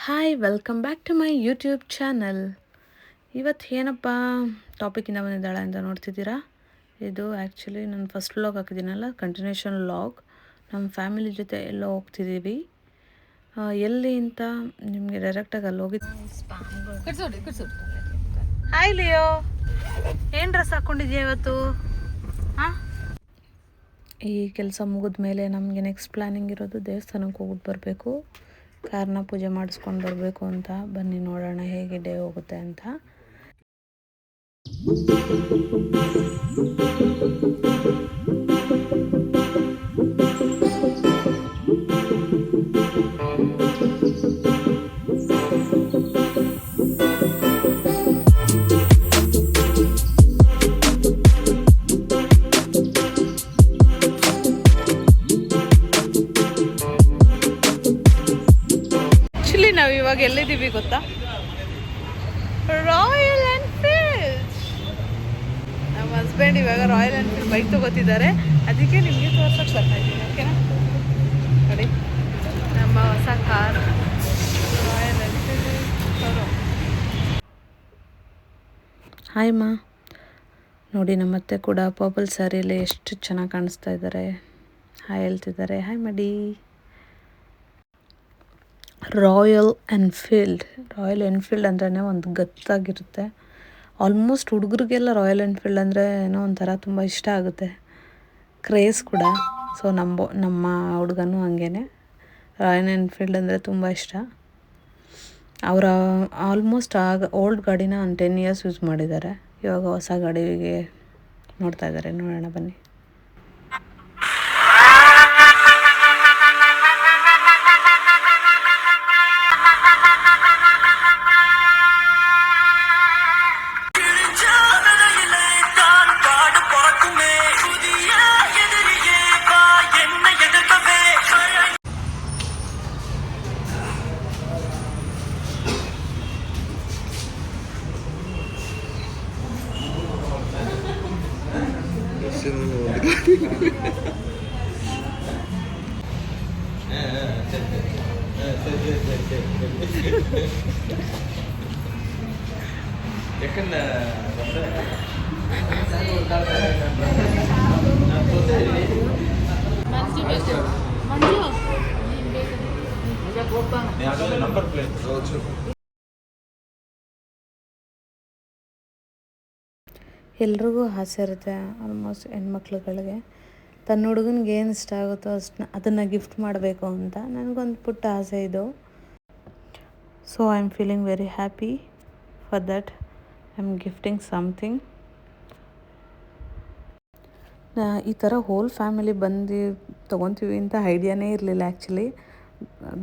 Hi welcome back to my YouTube channel. ಇವತ್ತು ಏನಪ್ಪ ಟಾಪಿಕಿಂದ ಬಂದಿದ್ದಾಳೆ ಅಂತ ನೋಡ್ತಿದ್ದೀರಾ. ಇದು ಆ್ಯಕ್ಚುಲಿ ನಾನು ಫಸ್ಟ್ ವ್ಲಾಗ್ ಹಾಕಿದ್ದೀನಲ್ಲ, ಕಂಟಿನ್ಯೂಷನ್ ವ್ಲಾಗ್. ನಮ್ಮ ಫ್ಯಾಮಿಲಿ ಜೊತೆ ಎಲ್ಲೋ ಹೋಗ್ತಿದ್ದೀವಿ. ಎಲ್ಲಿ ಅಂತ ನಿಮಗೆ ಡೈರೆಕ್ಟಾಗಿ ಅಲ್ಲಿ ಹೋಗಿ. ಹಾಯ್ ಲಿಯೋ, ಏನು ಡ್ರೆಸ್ ಹಾಕ್ಕೊಂಡಿದ್ಯಾ ಇವತ್ತು? ಹಾಂ, ಈ ಕೆಲಸ ಮುಗಿದ ಮೇಲೆ ನಮಗೆ ನೆಕ್ಸ್ಟ್ ಪ್ಲ್ಯಾನಿಂಗ್ ಇರೋದು ದೇವಸ್ಥಾನಕ್ಕೆ ಹೋಗ್ಬಿಟ್ಟು ಬರಬೇಕು. ಕಾರ್ನ ಪೂಜೆ ಮಾಡಿಸ್ಕೊಂಡು ಬರಬೇಕು ಅಂತ. ಬನ್ನಿ ನೋಡೋಣ ಹೇಗೆ ಡೇ ಹೋಗುತ್ತೆ ಅಂತ. ನಾವು ಇವಾಗ ಎಲ್ಲಿದ್ದೀವಿ ಗೊತ್ತಾ? Royal Enfield. ನಮ್ಮ ಹಸ್ಬೆಂಡ್ ಇವಾಗ ರಾಯಲ್ ಎನ್ಫೀಲ್ಡ್ ಬೈಕ್ ತಗೋತಿದ್ದಾರೆ, ಅದಕ್ಕೆ ನಿಮಗೆ ತೋರ್ಸಕ್ಕೆ ಬರ್ತಾ ಇದ್ದೀನಿ. ಓಕೆನಾ? ನೋಡಿ ನಮ್ಮ ಹೊಸ car royal Enfield showroom. Hi ಮಾ, ನೋಡಿ ನಮ್ಮತ್ತೆ ಕೂಡ ಪರ್ಪಲ್ ಸ್ಯಾರಿಯಲ್ಲಿ ಎಷ್ಟು ಚೆನ್ನಾಗಿ ಕಾಣಿಸ್ತಾ ಇದ್ದಾರೆ. ಹಾಯ್ ಹೇಳ್ತಿದ್ದಾರೆ. ಹಾಯ್ ಮಡಿ. ರಾಯಲ್ ಎನ್ಫೀಲ್ಡ್ ಅಂದ್ರೇ ಒಂದು ಗತ್ತಾಗಿರುತ್ತೆ. ಆಲ್ಮೋಸ್ಟ್ ಹುಡುಗರಿಗೆಲ್ಲ ರಾಯಲ್ ಎನ್ಫೀಲ್ಡ್ ಅಂದರೆ ಏನೋ ಒಂಥರ ತುಂಬ ಇಷ್ಟ ಆಗುತ್ತೆ, ಕ್ರೇಜ್ ಕೂಡ. ಸೊ ನಮ್ಮ ಹುಡುಗನೂ ಹಂಗೇ, ರಾಯಲ್ ಎನ್ಫೀಲ್ಡ್ ಅಂದರೆ ತುಂಬ ಇಷ್ಟ. ಅವರ ಆಲ್ಮೋಸ್ಟ್ ಓಲ್ಡ್ ಗಾಡಿನ ಒಂದು 10 years ಯೂಸ್ ಮಾಡಿದ್ದಾರೆ. ಇವಾಗ ಹೊಸ ಗಾಡಿಗೆ ನೋಡ್ತಾ ಇದ್ದಾರೆ. ನೋಡೋಣ ಬನ್ನಿ. ಎಲ್ರಿಗೂ ಆಸೆ ಇರುತ್ತೆ, ಆಲ್ಮೋಸ್ಟ್ ಹೆಣ್ಮಕ್ಳುಗಳಿಗೆ ತನ್ನ ಹುಡುಗನಿಗೆ ಏನು ಇಷ್ಟ ಆಗುತ್ತೋ ಅದನ್ನು ಗಿಫ್ಟ್ ಮಾಡಬೇಕು ಅಂತ. ನನಗೊಂದು ಪುಟ್ಟ ಆಸೆ ಇದು. So I am feeling very happy for that. I am gifting something. ಈ ಥರ ಹೋಲ್ ಫ್ಯಾಮಿಲಿ ಬಂದು ತೊಗೊತೀವಿ ಅಂತ ಐಡಿಯಾನೇ ಇರಲಿಲ್ಲ ಆ್ಯಕ್ಚುಲಿ.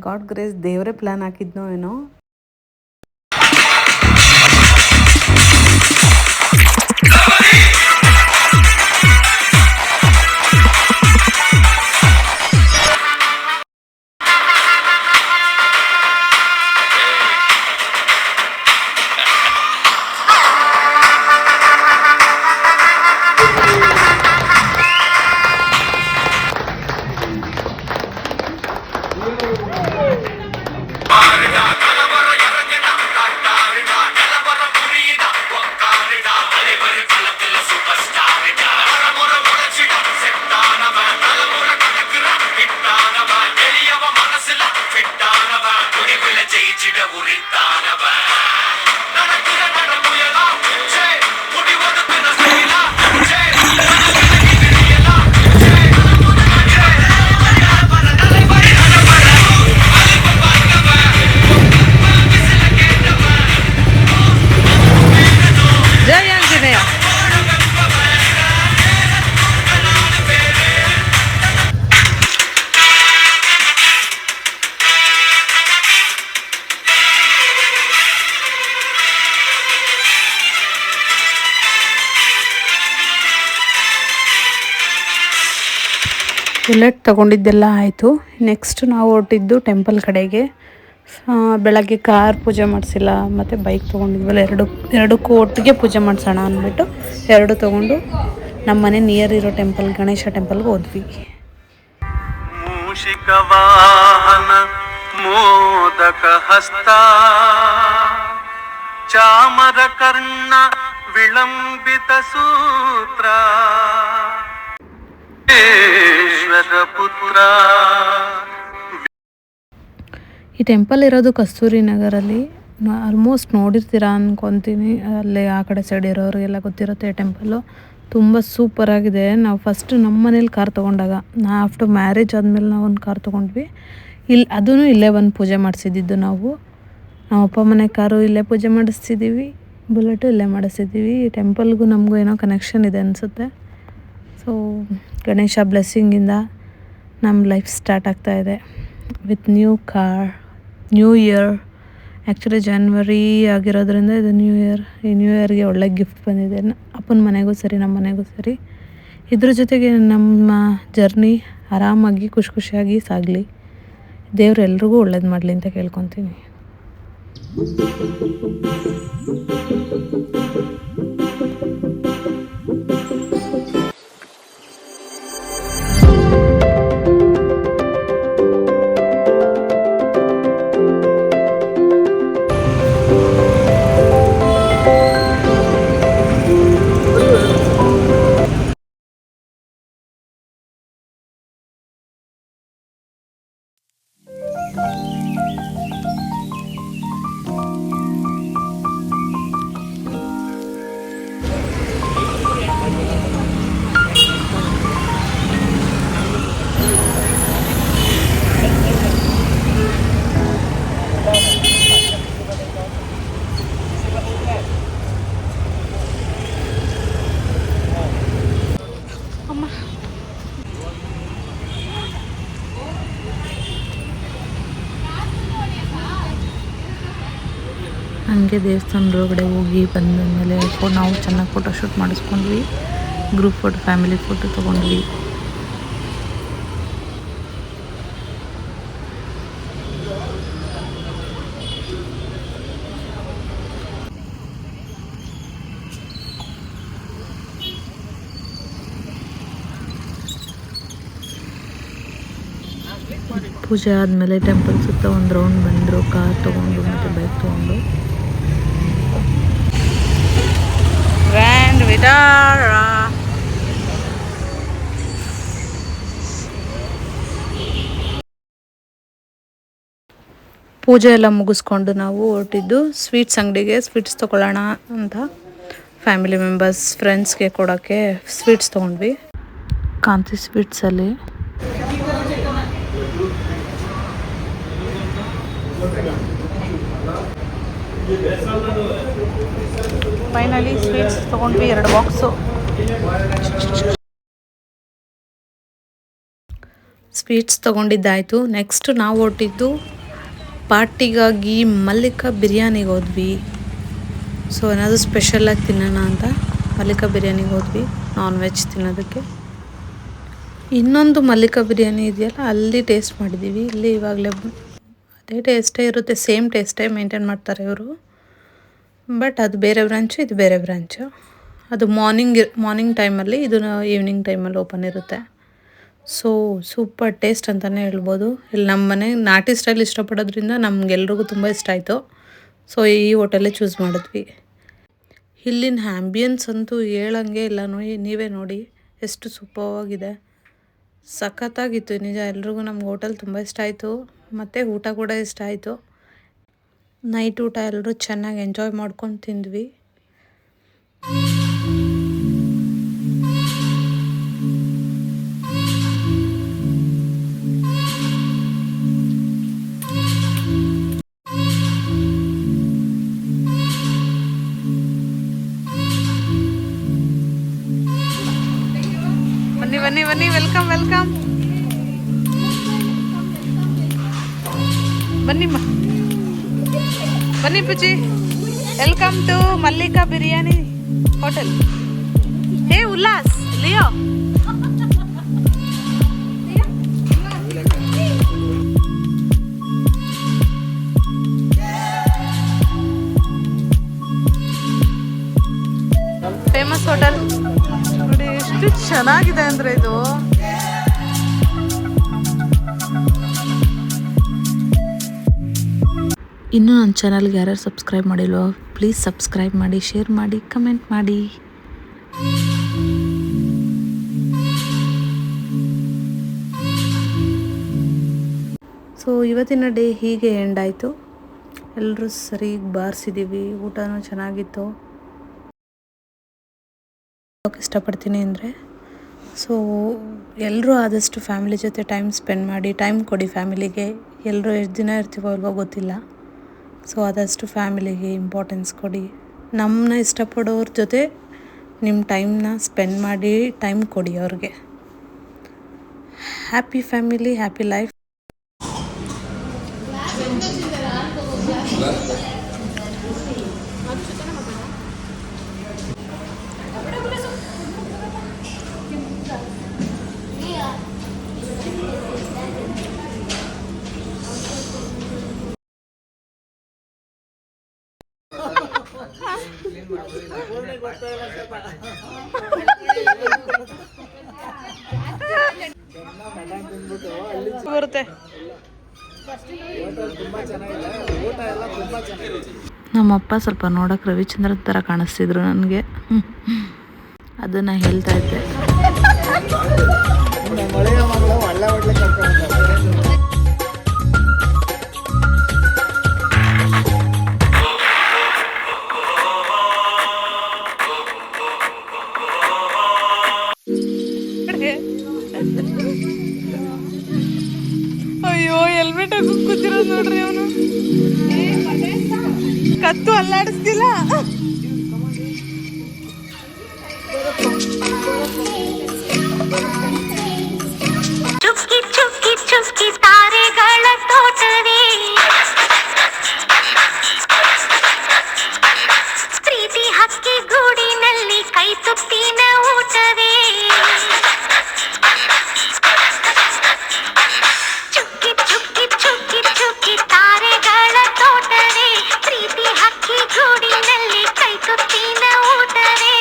ಗಾಡ್ ಗ್ರೇಸ್, ದೇವರೇ ಪ್ಲ್ಯಾನ್ ಹಾಕಿದ್ನೋ ಏನೋ. ಬುಲೆಟ್ ತೊಗೊಂಡಿದ್ದೆಲ್ಲ ಆಯಿತು. ನೆಕ್ಸ್ಟ್ ನಾವು ಹೊರಟಿದ್ದು ಟೆಂಪಲ್ ಕಡೆಗೆ. ಬೆಳಗ್ಗೆ ಕಾರ್ ಪೂಜೆ ಮಾಡಿಸಿಲ್ಲ, ಮತ್ತು ಬೈಕ್ ತೊಗೊಂಡಿದ್ವಲ್ಲ, ಎರಡಕ್ಕೂ ಒಟ್ಟಿಗೆ ಪೂಜೆ ಮಾಡಿಸೋಣ ಅಂದ್ಬಿಟ್ಟು ಎರಡು ತೊಗೊಂಡು ನಮ್ಮ ಮನೆ ನಿಯರ್ ಇರೋ ಟೆಂಪಲ್, ಗಣೇಶ ಟೆಂಪಲ್ಗೆ ಹೋದ್ವಿ. ಮೂಷಿಕ ವಾಹನ ಮೋದಕ ಹಸ್ತ ಚಾಮರ ಕರ್ಣ ವಿಳಂಬಿತ ಸೂತ್ರ ಈಶ್ವರ ಪುತ್ರ. ಈ ಟೆಂಪಲ್ ಇರೋದು ಕಸ್ತೂರಿ ನಗರಲ್ಲಿ. ಆಲ್ಮೋಸ್ಟ್ ನೋಡಿರ್ತೀರಾ ಅನ್ಕೊತೀನಿ, ಅಲ್ಲೇ ಆ ಕಡೆ ಸೈಡ್ ಇರೋರಿಗೆಲ್ಲ ಗೊತ್ತಿರುತ್ತೆ ಟೆಂಪಲ್ಲು. ತುಂಬ ಸೂಪರಾಗಿದೆ. ನಾವು ಫಸ್ಟ್ ನಮ್ಮ ಮನೇಲಿ ಕಾರ್ ತೊಗೊಂಡಾಗ, ಆಫ್ಟರ್ ಮ್ಯಾರೇಜ್ ಆದಮೇಲೆ ನಾವು ಒಂದು ಕಾರ್ ತೊಗೊಂಡ್ವಿ. ಅದೂ ಇಲ್ಲೇ ಬಂದು ಪೂಜೆ ಮಾಡಿಸಿದ್ದು ನಾವು. ನಮ್ಮ ಅಪ್ಪ ಮನೆ ಕಾರು ಇಲ್ಲೇ ಪೂಜೆ ಮಾಡಿಸ್ತಿದ್ದೀವಿ, ಬುಲೆಟು ಇಲ್ಲೇ ಮಾಡಿಸ್ತಿದ್ದೀವಿ. ಈ ಟೆಂಪಲ್ಗೂ ನಮಗೂ ಏನೋ ಕನೆಕ್ಷನ್ ಇದೆ ಅನಿಸುತ್ತೆ. ಸೊ ಗಣೇಶ ಬ್ಲೆಸ್ಸಿಂಗಿಂದ ನಮ್ಮ ಲೈಫ್ ಸ್ಟಾರ್ಟ್ ಆಗ್ತಾಯಿದೆ with new car, new year. Actually ಜನವರಿ ಆಗಿರೋದ್ರಿಂದ ಇದು ನ್ಯೂ ಇಯರ್. ಈ ನ್ಯೂ ಇಯರ್ಗೆ ಒಳ್ಳೆ ಗಿಫ್ಟ್ ಬಂದಿದೆ, ಅಪ್ಪನ ಮನೆಗೂ ಸರಿ ನಮ್ಮ ಮನೆಗೂ ಸರಿ. ಇದ್ರ ಜೊತೆಗೆ ನಮ್ಮ ಜರ್ನಿ ಆರಾಮಾಗಿ ಖುಷಿಯಾಗಿ ಸಾಗಲಿ. ದೇವ್ರು ಎಲ್ರಿಗೂ ಒಳ್ಳೇದು ಮಾಡಲಿ ಅಂತ ಕೇಳ್ಕೊತೀನಿ. ಹಂಗೆ ದೇವಸ್ಥಾನದೊಳಗಡೆ ಹೋಗಿ ಬಂದ ಮೇಲೆ ನಾವು ಚೆನ್ನಾಗಿ ಫೋಟೋಶೂಟ್ ಮಾಡಿಸ್ಕೊಂಡ್ವಿ. ಗ್ರೂಪ್ ಫೋಟೋ, ಫ್ಯಾಮಿಲಿ ಫೋಟೋ ತೊಗೊಂಡ್ವಿ. ಪೂಜೆ ಆದಮೇಲೆ ಟೆಂಪಲ್ ಸುತ್ತ ಒಂದು ರೌಂಡ್ ಬಂದರು, ಕಾರ್ ತೊಗೊಂಡು ಮತ್ತು ಬೈಕ್ ತೊಗೊಂಡು. ಗ್ರ್ಯಾಂಡ್ ವಿಟಾರಾ ಪೂಜೆ ಎಲ್ಲ ಮುಗಿಸ್ಕೊಂಡು ನಾವು ಹೊರಟಿದ್ದು ಸ್ವೀಟ್ಸ್ ಅಂಗಡಿಗೆ. ಸ್ವೀಟ್ಸ್ ತೊಗೊಳ್ಳೋಣ ಅಂತ ಫ್ಯಾಮಿಲಿ ಮೆಂಬರ್ಸ್, ಫ್ರೆಂಡ್ಸ್ಗೆ ಕೊಡೋಕ್ಕೆ ಸ್ವೀಟ್ಸ್ ತೊಗೊಂಡ್ವಿ. ಕಾಂತಿ ಸ್ವೀಟ್ಸಲ್ಲಿ ಫೈನಲಿ ಸ್ವೀಟ್ಸ್ ತೊಗೊಂಡ್ವಿ, 2 ಬಾಕ್ಸು. ಸ್ವೀಟ್ಸ್ ತೊಗೊಂಡಿದ್ದಾಯಿತು. ನೆಕ್ಸ್ಟ್ ನಾವು ಹೊರಟಿದ್ದು ಪಾರ್ಟಿಗಾಗಿ ಮಲ್ಲಿಕಾ ಬಿರಿಯಾನಿಗೆ ಹೋದ್ವಿ. ಸೊ ಏನಾದರೂ ಸ್ಪೆಷಲಾಗಿ ತಿನ್ನೋಣ ಅಂತ ಮಲ್ಲಿಕಾ ಬಿರಿಯಾನಿಗೆ ಹೋದ್ವಿ, ನಾನ್ ವೆಜ್ ತಿನ್ನೋದಕ್ಕೆ. ಇನ್ನೊಂದು ಮಲ್ಲಿಕಾ ಬಿರಿಯಾನಿ ಇದೆಯಲ್ಲ, ಅಲ್ಲಿ ಟೇಸ್ಟ್ ಮಾಡಿದ್ದೀವಿ. ಇಲ್ಲಿ ಇವಾಗಲೇ ಅದೇ ಟೇಸ್ಟೇ ಇರುತ್ತೆ, ಸೇಮ್ ಟೇಸ್ಟೇ ಮೇಂಟೈನ್ ಮಾಡ್ತಾರೆ ಇವರು. ಬಟ್ ಅದು ಬೇರೆ ಬ್ರಾಂಚು, ಇದು ಬೇರೆ ಬ್ರಾಂಚು. ಅದು ಮಾರ್ನಿಂಗ್ ಟೈಮಲ್ಲಿ, ಇದು ಈವ್ನಿಂಗ್ ಟೈಮಲ್ಲಿ ಓಪನ್ ಇರುತ್ತೆ. ಸೊ ಸೂಪರ್ ಟೇಸ್ಟ್ ಅಂತಲೇ ಹೇಳ್ಬೋದು. ಇಲ್ಲಿ ನಮ್ಮ ಮನೆ ನಾಟಿ ಸ್ಟೈಲ್ ಇಷ್ಟಪಡೋದ್ರಿಂದ ನಮಗೆಲ್ರಿಗೂ ತುಂಬ ಇಷ್ಟ ಆಯಿತು. ಸೊ ಈ ಹೋಟೆಲ್ಲೇ ಚೂಸ್ ಮಾಡಿದ್ವಿ. ಇಲ್ಲಿನ ಆ್ಯಂಬಿಯನ್ಸ್ ಅಂತೂ ಹೇಳಂಗೆ ಇಲ್ಲ, ನೀವೇ ನೋಡಿ ಎಷ್ಟು ಸೂಪರ್ವಾಗಿದೆ, ಸಖತ್ತಾಗಿತ್ತು ನಿಜ. ಎಲ್ರಿಗೂ ನಮ್ಗೆ ಹೋಟೆಲ್ ತುಂಬ ಇಷ್ಟ ಆಯಿತು, ಮತ್ತು ಊಟ ಕೂಡ ಇಷ್ಟ ಆಯಿತು. ನೈಟ್ ಊಟ ಎಲ್ಲರೂ ಚೆನ್ನಾಗಿ ಎಂಜಾಯ್ ಮಾಡ್ಕೊಂಡು ತಿಂದ್ವಿ. ಬನ್ನಿ ಬನ್ನಿ ಬನ್ನಿ, ವೆಲ್ಕಮ್ ವೆಲ್ಕಮ್, ಬನ್ನಿಮ್ಮ ಬನ್ನಿ Pooji. Welcome to Mallika biryani hotel. Hey Ullas, ಲಿಯೋ ಫೇಮಸ್ ಹೋಟೆಲ್ ನೋಡಿ, ಎಷ್ಟು ಚೆನ್ನಾಗಿದೆ ಅಂದರೆ ಇದು. ಇನ್ನೂ ನನ್ನ ಚಾನಲ್ಗೆ ಯಾರ್ಯಾರು ಸಬ್ಸ್ಕ್ರೈಬ್ ಮಾಡಿಲ್ವೋ ಪ್ಲೀಸ್ ಸಬ್ಸ್ಕ್ರೈಬ್ ಮಾಡಿ, ಶೇರ್ ಮಾಡಿ, ಕಮೆಂಟ್ ಮಾಡಿ. ಸೊ ಇವತ್ತಿನ ಡೇ ಹೀಗೆ ಎಂಡ್ ಆಯಿತು. ಎಲ್ಲರೂ ಸರಿ ಬಾರಿಸಿದ್ದೀವಿ, ಊಟನೂ ಚೆನ್ನಾಗಿತ್ತು. ಇಷ್ಟಪಡ್ತೀನಿ ಅಂದರೆ ಸೊ ಎಲ್ಲರೂ ಆದಷ್ಟು ಫ್ಯಾಮಿಲಿ ಜೊತೆ ಟೈಮ್ ಸ್ಪೆಂಡ್ ಮಾಡಿ, ಟೈಮ್ ಕೊಡಿ ಫ್ಯಾಮಿಲಿಗೆ. ಎಲ್ಲರೂ ಎಷ್ಟು ದಿನ ಇರ್ತೀವೋ ಅಲ್ವೋ ಗೊತ್ತಿಲ್ಲ. ಸೊ ಆದಷ್ಟು ಫ್ಯಾಮಿಲಿಗೆ ಇಂಪಾರ್ಟೆನ್ಸ್ ಕೊಡಿ. ನಮ್ಮನ್ನ ಇಷ್ಟಪಡೋರ ಜೊತೆ ನಿಮ್ಮ ಟೈಮ್ನ ಸ್ಪೆಂಡ್ ಮಾಡಿ, ಟೈಮ್ ಕೊಡಿ ಅವ್ರಿಗೆ. Happy family, happy life. ಬರುತ್ತೆ. ನಮ್ಮಪ್ಪ ಸ್ವಲ್ಪ ನೋಡೋಕೆ ರವಿಚಂದ್ರನ್ ಥರ ಕಾಣಿಸ್ತಿದ್ರು ನನಗೆ, ಅದನ್ನು ಹೇಳ್ತಾ ಇದ್ದೆ. ಅಯ್ಯೋ ಹೆಲ್ಮೆಟ್ ಹಾಕಿ ಕೂತಿರೋದು ನೋಡ್ರಿ ಅವನು. ಕತ್ತು ಅಲ್ಲಾಡಿಸ್ತಿಲ್ಲ. ಚುಕ್ಕಿ ಚುಕ್ಕಿ ಚುಕ್ಕಿ ತಾರೆಗಳ ತೋಟವೇ, ಪ್ರೀತಿ ಹಕ್ಕಿ ಗೂಡಿನಲ್ಲಿ ಕೈ ತುತ್ತಿನ ಊಟವೇ. ಚುಕ್ಕಿ ಚುಕ್ಕಿ ಚುಕ್ಕಿ ಚುಕ್ಕಿ ತಾರೆಗಳ ತೋಟವೇ, ಪ್ರೀತಿ ಹಕ್ಕಿ ಗೂಡಿನಲ್ಲಿ ಕೈ ತುತ್ತಿನ ಊಟವೇ.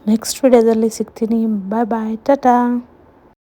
ನೆಕ್ಸ್ಟ್ ವಿಡಿಯೋದಲ್ಲಿ ಸಿಗ್ತೀನಿ. ಬಾಯ್ ಬಾಯ್, ಟಾಟಾ.